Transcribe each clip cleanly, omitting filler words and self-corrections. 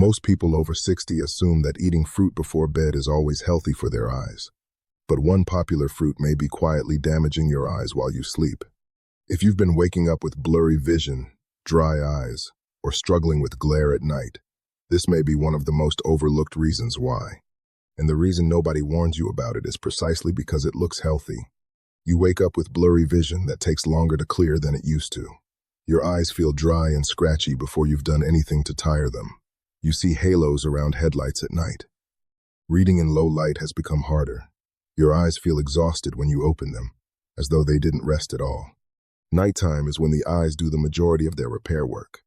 Most people over 60 assume that eating fruit before bed is always healthy for their eyes. But one popular fruit may be quietly damaging your eyes while you sleep. If you've been waking up with blurry vision, dry eyes, or struggling with glare at night, this may be one of the most overlooked reasons why. And the reason nobody warns you about it is precisely because it looks healthy. You wake up with blurry vision that takes longer to clear than it used to. Your eyes feel dry and scratchy before you've done anything to tire them. You see halos around headlights at night. Reading in low light has become harder. Your eyes feel exhausted when you open them, as though they didn't rest at all. Nighttime is when the eyes do the majority of their repair work.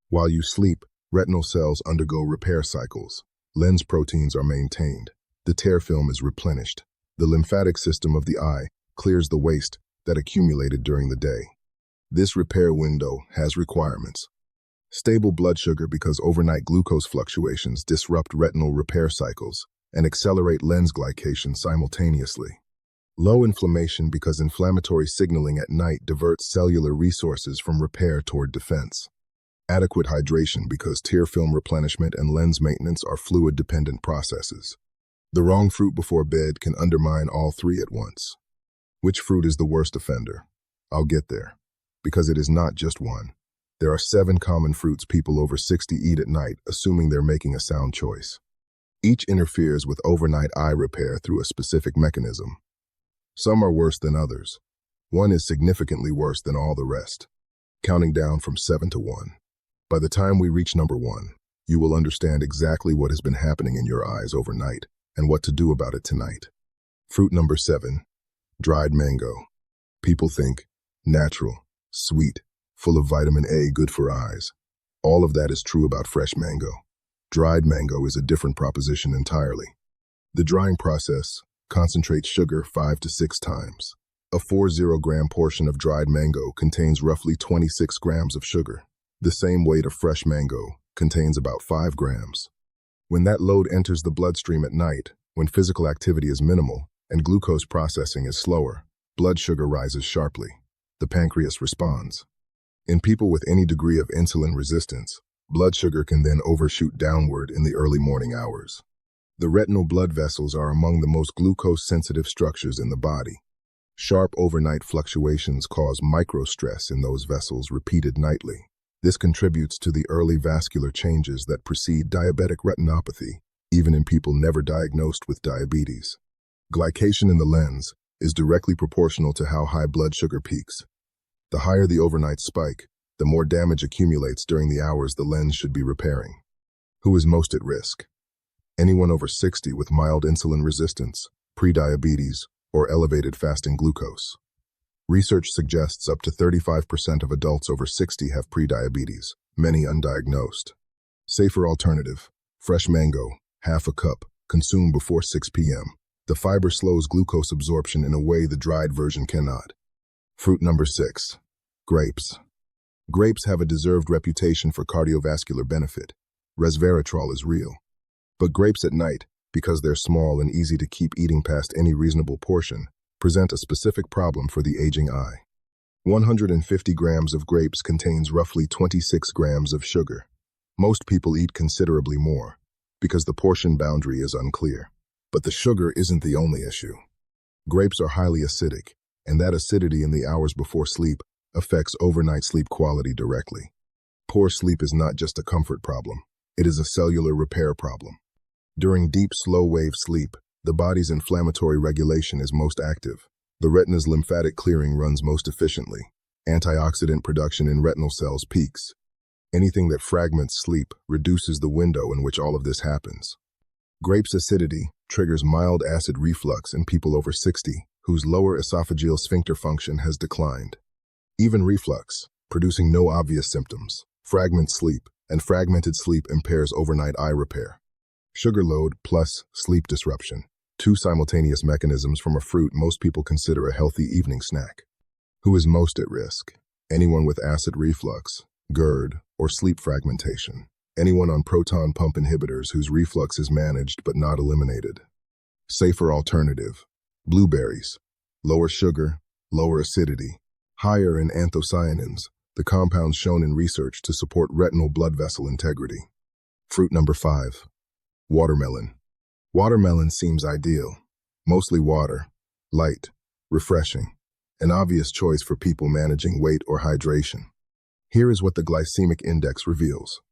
While you sleep, retinal cells undergo repair cycles. Lens proteins are maintained. The tear film is replenished. The lymphatic system of the eye clears the waste that accumulated during the day. This repair window has requirements. Stable blood sugar, because overnight glucose fluctuations disrupt retinal repair cycles and accelerate lens glycation simultaneously. Low inflammation, because inflammatory signaling at night diverts cellular resources from repair toward defense. Adequate hydration, because tear film replenishment and lens maintenance are fluid-dependent processes. The wrong fruit before bed can undermine all three at once. Which fruit is the worst offender? I'll get there, because it is not just one. There are 7 common fruits people over 60 eat at night, assuming they're making a sound choice. Each interferes with overnight eye repair through a specific mechanism. Some are worse than others. One is significantly worse than all the rest, counting down from 7 to 1. By the time we reach number 1, you will understand exactly what has been happening in your eyes overnight and what to do about it tonight. Fruit number 7, dried mango. People think natural, sweet, full of vitamin A, good for eyes. All of that is true about fresh mango. Dried mango is a different proposition entirely. The drying process concentrates sugar 5 to 6 times. A 40-gram portion of dried mango contains roughly 26 grams of sugar. The same weight of fresh mango contains about 5 grams. When that load enters the bloodstream at night, when physical activity is minimal and glucose processing is slower, blood sugar rises sharply. The pancreas responds. In people with any degree of insulin resistance, blood sugar can then overshoot downward in the early morning hours. The retinal blood vessels are among the most glucose-sensitive structures in the body. Sharp overnight fluctuations cause microstress in those vessels repeated nightly. This contributes to the early vascular changes that precede diabetic retinopathy, even in people never diagnosed with diabetes. Glycation in the lens is directly proportional to how high blood sugar peaks. The higher the overnight spike, the more damage accumulates during the hours the lens should be repairing. Who is most at risk? Anyone over 60 with mild insulin resistance, prediabetes, or elevated fasting glucose. Research suggests up to 35% of adults over 60 have prediabetes, many undiagnosed. Safer alternative: fresh mango, half a cup, consume before 6 p.m. The fiber slows glucose absorption in a way the dried version cannot. Fruit number 6, grapes. Grapes have a deserved reputation for cardiovascular benefit. Resveratrol is real. But grapes at night, because they're small and easy to keep eating past any reasonable portion, present a specific problem for the aging eye. 150 grams of grapes contains roughly 26 grams of sugar. Most people eat considerably more, because the portion boundary is unclear. But the sugar isn't the only issue. Grapes are highly acidic, and that acidity in the hours before sleep affects overnight sleep quality directly. Poor sleep is not just a comfort problem, it is a cellular repair problem. During deep, slow-wave sleep, the body's inflammatory regulation is most active. The retina's lymphatic clearing runs most efficiently. Antioxidant production in retinal cells peaks. Anything that fragments sleep reduces the window in which all of this happens. Grapes' acidity triggers mild acid reflux in people over 60 whose lower esophageal sphincter function has declined. Even reflux, producing no obvious symptoms, fragments sleep, and fragmented sleep impairs overnight eye repair. Sugar load plus sleep disruption, 2 simultaneous mechanisms from a fruit most people consider a healthy evening snack. Who is most at risk? Anyone with acid reflux, GERD, or sleep fragmentation. Anyone on proton pump inhibitors whose reflux is managed but not eliminated. Safer alternative: blueberries. Lower sugar, lower acidity, higher in anthocyanins, the compounds shown in research to support retinal blood vessel integrity. Fruit number 5. Watermelon. Watermelon seems ideal. Mostly water, light, refreshing, an obvious choice for people managing weight or hydration. Here is what the glycemic index reveals.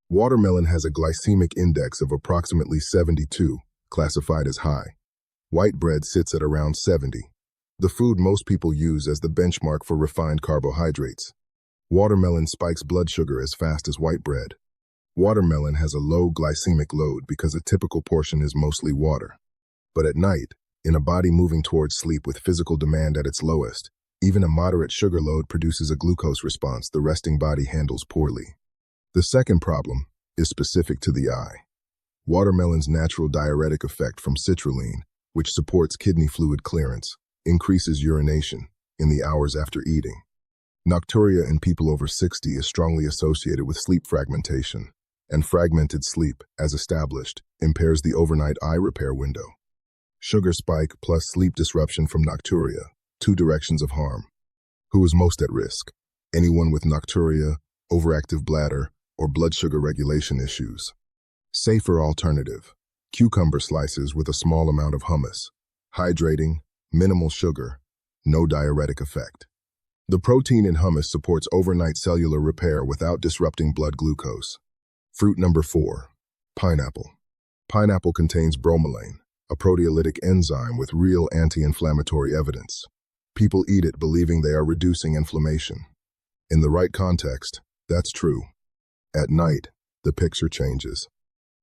Watermelon has a glycemic index of approximately 72, classified as high. White bread sits at around 70, the food most people use as the benchmark for refined carbohydrates. Watermelon spikes blood sugar as fast as white bread. Watermelon has a low glycemic load because a typical portion is mostly water. But at night, in a body moving towards sleep with physical demand at its lowest, even a moderate sugar load produces a glucose response the resting body handles poorly. The second problem is specific to the eye. Watermelon's natural diuretic effect from citrulline, which supports kidney fluid clearance, increases urination in the hours after eating. Nocturia in people over 60 is strongly associated with sleep fragmentation, and fragmented sleep, as established, impairs the overnight eye repair window. Sugar spike plus sleep disruption from nocturia, two directions of harm. Who is most at risk? Anyone with nocturia, overactive bladder, or blood sugar regulation issues. Safer alternative: cucumber slices with a small amount of hummus. Hydrating, minimal sugar, no diuretic effect. The protein in hummus supports overnight cellular repair without disrupting blood glucose. Fruit number 4. Pineapple. Pineapple contains bromelain, a proteolytic enzyme with real anti-inflammatory evidence. People eat it believing they are reducing inflammation. In the right context, that's true. At night, the picture changes.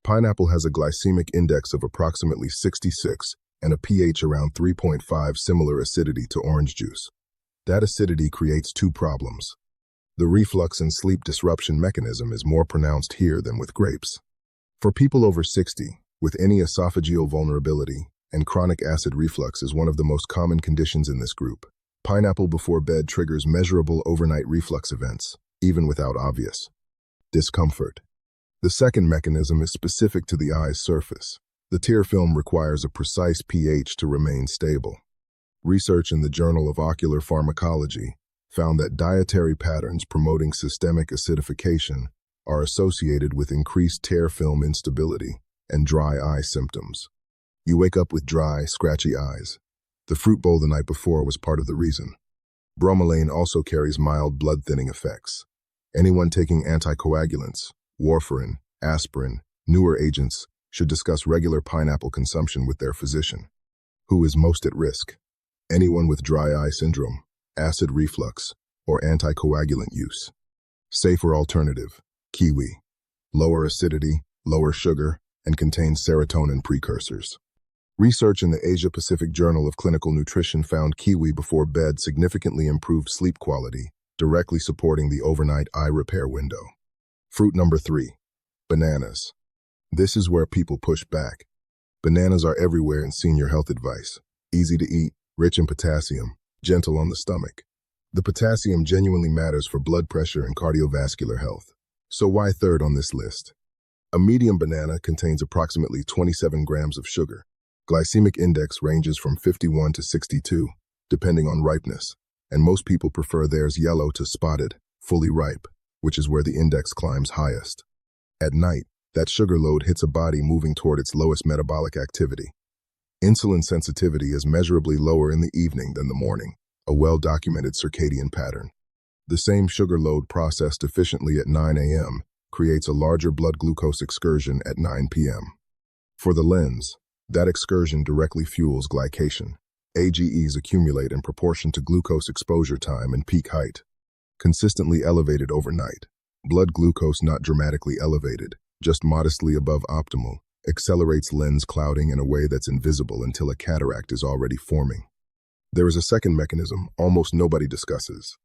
Pineapple has a glycemic index of approximately 66 and a pH around 3.5, similar acidity to orange juice. That acidity creates two problems. The reflux and sleep disruption mechanism is more pronounced here than with grapes. For people over 60, with any esophageal vulnerability, and chronic acid reflux is one of the most common conditions in this group. Pineapple before bed triggers measurable overnight reflux events, even without obvious discomfort. The second mechanism is specific to the eye's surface. The tear film requires a precise pH to remain stable. Research in the Journal of Ocular Pharmacology found that dietary patterns promoting systemic acidification are associated with increased tear film instability and dry eye symptoms. You wake up with dry, scratchy eyes. The fruit bowl the night before was part of the reason. Bromelain also carries mild blood thinning effects. Anyone taking anticoagulants, warfarin, aspirin, newer agents should discuss regular pineapple consumption with their physician. Who is most at risk? Anyone with dry eye syndrome, acid reflux, or anticoagulant use. Safer alternative: kiwi. Lower acidity, lower sugar, and contains serotonin precursors. Research in the Asia-Pacific Journal of Clinical Nutrition found kiwi before bed significantly improved sleep quality, directly supporting the overnight eye repair window. Fruit number 3. Bananas. This is where people push back. Bananas are everywhere in senior health advice. Easy to eat, rich in potassium, gentle on the stomach. The potassium genuinely matters for blood pressure and cardiovascular health. So why third on this list? A medium banana contains approximately 27 grams of sugar. Glycemic index ranges from 51 to 62, depending on ripeness, and most people prefer theirs yellow to spotted, fully ripe, which is where the index climbs highest. At night, that sugar load hits a body moving toward its lowest metabolic activity. Insulin sensitivity is measurably lower in the evening than the morning, a well-documented circadian pattern. The same sugar load processed efficiently at 9 a.m. creates a larger blood glucose excursion at 9 p.m. For the lens, that excursion directly fuels glycation. AGEs accumulate in proportion to glucose exposure time and peak height. Consistently elevated overnight. Blood glucose not dramatically elevated, just modestly above optimal, accelerates lens clouding in a way that's invisible until a cataract is already forming. There is a second mechanism almost nobody discusses.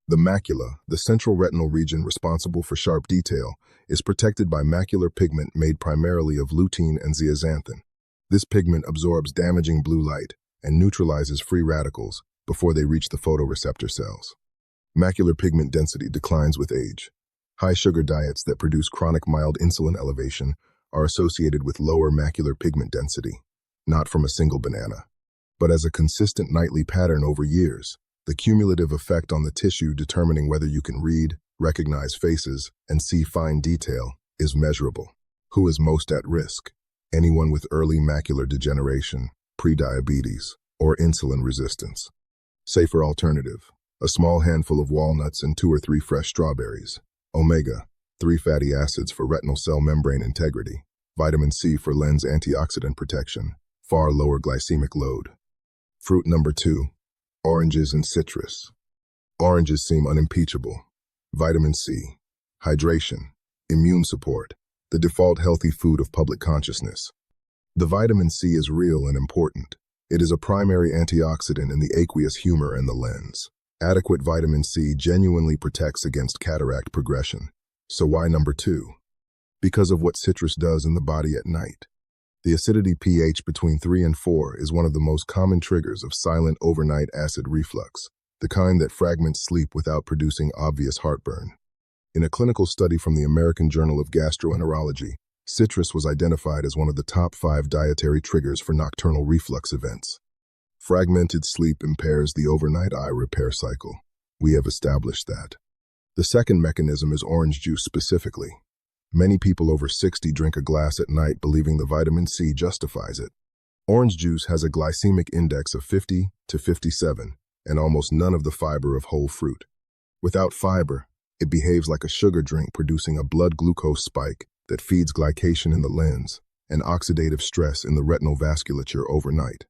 The macula, the central retinal region responsible for sharp detail, is protected by macular pigment made primarily of lutein and zeaxanthin. This pigment absorbs damaging blue light and neutralizes free radicals before they reach the photoreceptor cells. Macular pigment density declines with age. High sugar diets that produce chronic mild insulin elevation are associated with lower macular pigment density, not from a single banana, but as a consistent nightly pattern over years. The cumulative effect on the tissue determining whether you can read, recognize faces, and see fine detail is measurable. Who is most at risk? Anyone with early macular degeneration, prediabetes, or insulin resistance. Safer alternative: a small handful of walnuts and 2 or 3 fresh strawberries. Omega-3 fatty acids for retinal cell membrane integrity. Vitamin C for lens antioxidant protection. Far lower glycemic load. Fruit number 2. Oranges and citrus. Oranges seem unimpeachable. Vitamin C, hydration, immune support, the default healthy food of public consciousness. The vitamin C is real and important. It is a primary antioxidant in the aqueous humor and the lens. Adequate vitamin C genuinely protects against cataract progression. So why number 2? Because of what citrus does in the body at night. The acidity pH between 3 and 4 is one of the most common triggers of silent overnight acid reflux, the kind that fragments sleep without producing obvious heartburn. In a clinical study from the American Journal of Gastroenterology, citrus was identified as one of the top 5 dietary triggers for nocturnal reflux events. Fragmented sleep impairs the overnight eye repair cycle. We have established that. The second mechanism is orange juice specifically. Many people over 60 drink a glass at night believing the vitamin C justifies it. Orange juice has a glycemic index of 50 to 57 and almost none of the fiber of whole fruit. Without fiber, it behaves like a sugar drink, producing a blood glucose spike that feeds glycation in the lens and oxidative stress in the retinal vasculature overnight.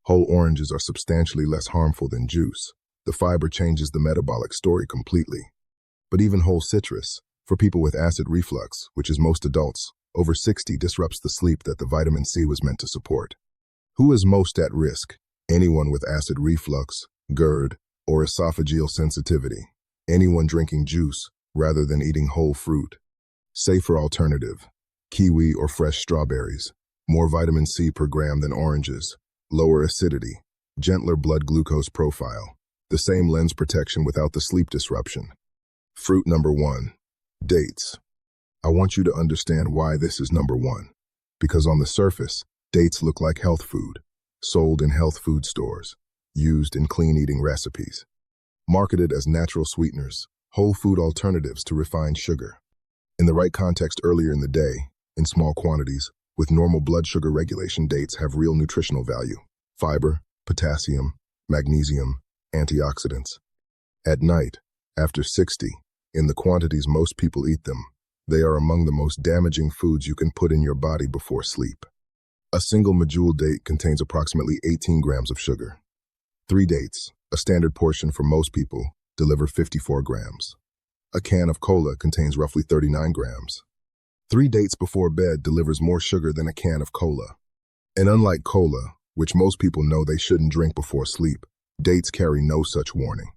Whole oranges are substantially less harmful than juice. The fiber changes the metabolic story completely. But even whole citrus, for people with acid reflux, which is most adults, over 60, disrupts the sleep that the vitamin C was meant to support. Who is most at risk? Anyone with acid reflux, GERD, or esophageal sensitivity. Anyone drinking juice rather than eating whole fruit. Safer alternative: kiwi or fresh strawberries. More vitamin C per gram than oranges. Lower acidity. Gentler blood glucose profile. The same lens protection without the sleep disruption. Fruit number 1. Dates. I want you to understand why this is number 1. Because on the surface, dates look like health food, sold in health food stores, used in clean eating recipes, marketed as natural sweeteners, whole food alternatives to refined sugar. In the right context earlier in the day, in small quantities, with normal blood sugar regulation, dates have real nutritional value: fiber, potassium, magnesium, antioxidants. At night, after 60, in the quantities most people eat them, they are among the most damaging foods you can put in your body before sleep. A single medjool date contains approximately 18 grams of sugar. 3 dates, a standard portion for most people, deliver 54 grams. A can of cola contains roughly 39 grams. 3 dates before bed delivers more sugar than a can of cola. And unlike cola, which most people know they shouldn't drink before sleep, dates carry no such warning.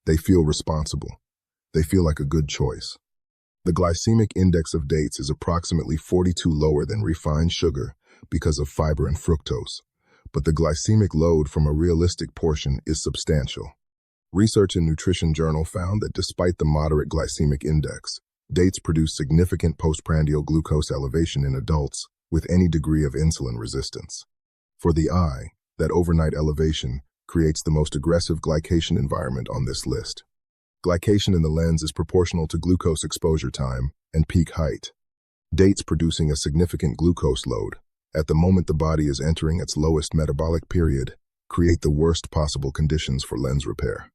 They feel responsible. They feel like a good choice. The glycemic index of dates is approximately 42 lower than refined sugar because of fiber and fructose, but the glycemic load from a realistic portion is substantial. Research in Nutrition Journal found that despite the moderate glycemic index, dates produce significant postprandial glucose elevation in adults with any degree of insulin resistance. For the eye, that overnight elevation creates the most aggressive glycation environment on this list. Glycation in the lens is proportional to glucose exposure time and peak height. Dates producing a significant glucose load, at the moment the body is entering its lowest metabolic period, create the worst possible conditions for lens repair.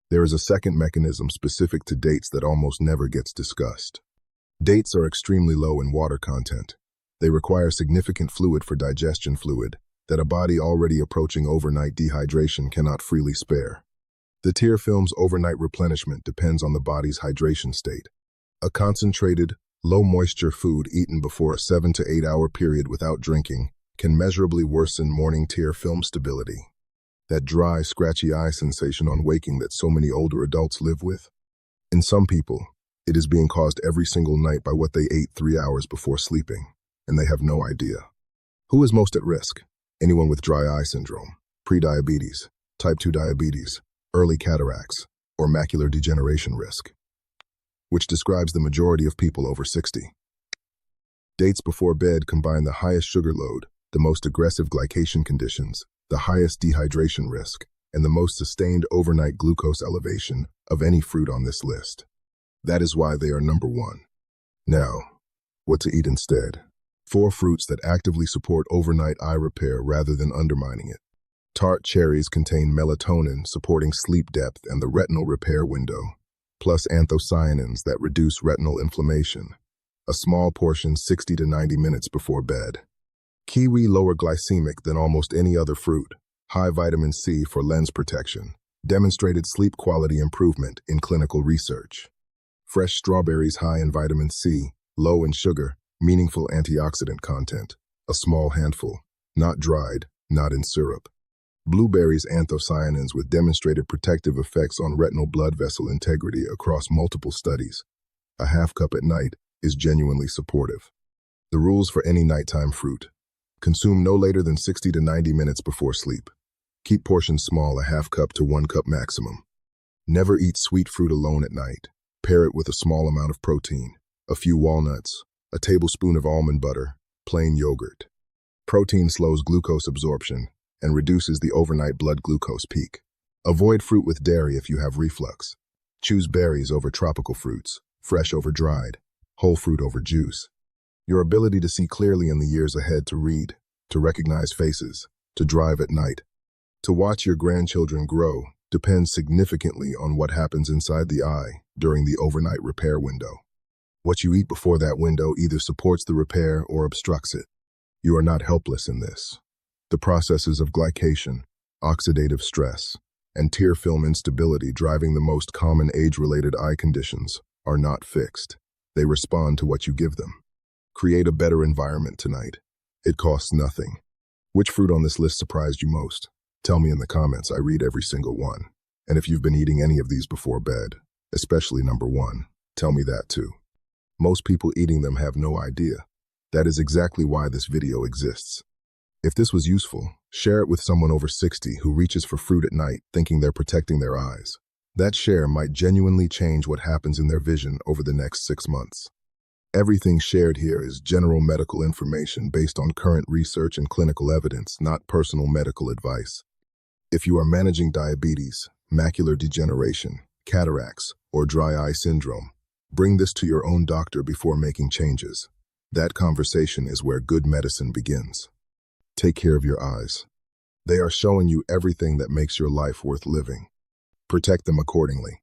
There is a second mechanism specific to dates that almost never gets discussed. Dates are extremely low in water content. They require significant fluid for digestion, fluid that a body already approaching overnight dehydration cannot freely spare. The tear film's overnight replenishment depends on the body's hydration state. A concentrated, low-moisture food eaten before a 7 to 8 hour period without drinking can measurably worsen morning tear film stability. That dry, scratchy eye sensation on waking that so many older adults live with. In some people, it is being caused every single night by what they ate 3 hours before sleeping, and they have no idea. Who is most at risk? Anyone with dry eye syndrome, prediabetes, type 2 diabetes, early cataracts, or macular degeneration risk, which describes the majority of people over 60. Dates before bed combine the highest sugar load, the most aggressive glycation conditions, the highest dehydration risk, and the most sustained overnight glucose elevation of any fruit on this list. That is why they are number 1. Now, What to eat instead. 4 fruits that actively support overnight eye repair rather than undermining it. Tart cherries contain melatonin, supporting sleep depth and the retinal repair window, plus anthocyanins that reduce retinal inflammation. A small portion 60 to 90 minutes before bed. Kiwi lower glycemic than almost any other fruit. High vitamin C for lens protection. Demonstrated sleep quality improvement in clinical research. Fresh strawberries high in vitamin C, low in sugar, meaningful antioxidant content. A small handful, not dried, not in syrup. Blueberries anthocyanins with demonstrated protective effects on retinal blood vessel integrity across multiple studies. A half cup at night is genuinely supportive. The rules for any nighttime fruit. Consume no later than 60 to 90 minutes before sleep. Keep portions small, a half cup to 1 cup maximum. Never eat sweet fruit alone at night. Pair it with a small amount of protein, a few walnuts, a tablespoon of almond butter, plain yogurt. Protein slows glucose absorption and reduces the overnight blood glucose peak. Avoid fruit with dairy if you have reflux. Choose berries over tropical fruits, fresh over dried, whole fruit over juice. Your ability to see clearly in the years ahead, to read, to recognize faces, to drive at night, to watch your grandchildren grow depends significantly on what happens inside the eye during the overnight repair window. What you eat before that window either supports the repair or obstructs it. You are not helpless in this. The processes of glycation, oxidative stress, and tear film instability driving the most common age-related eye conditions are not fixed. They respond to what you give them. Create a better environment tonight. It costs nothing. Which fruit on this list surprised you most? Tell me in the comments. I read every single one. And if you've been eating any of these before bed, especially number 1, tell me that too. Most people eating them have no idea. That is exactly why this video exists. If this was useful, share it with someone over 60 who reaches for fruit at night thinking they're protecting their eyes. That share might genuinely change what happens in their vision over the next 6 months. Everything shared here is general medical information based on current research and clinical evidence, not personal medical advice. If you are managing diabetes, macular degeneration, cataracts, or dry eye syndrome, bring this to your own doctor before making changes. That conversation is where good medicine begins. Take care of your eyes. They are showing you everything that makes your life worth living. Protect them accordingly.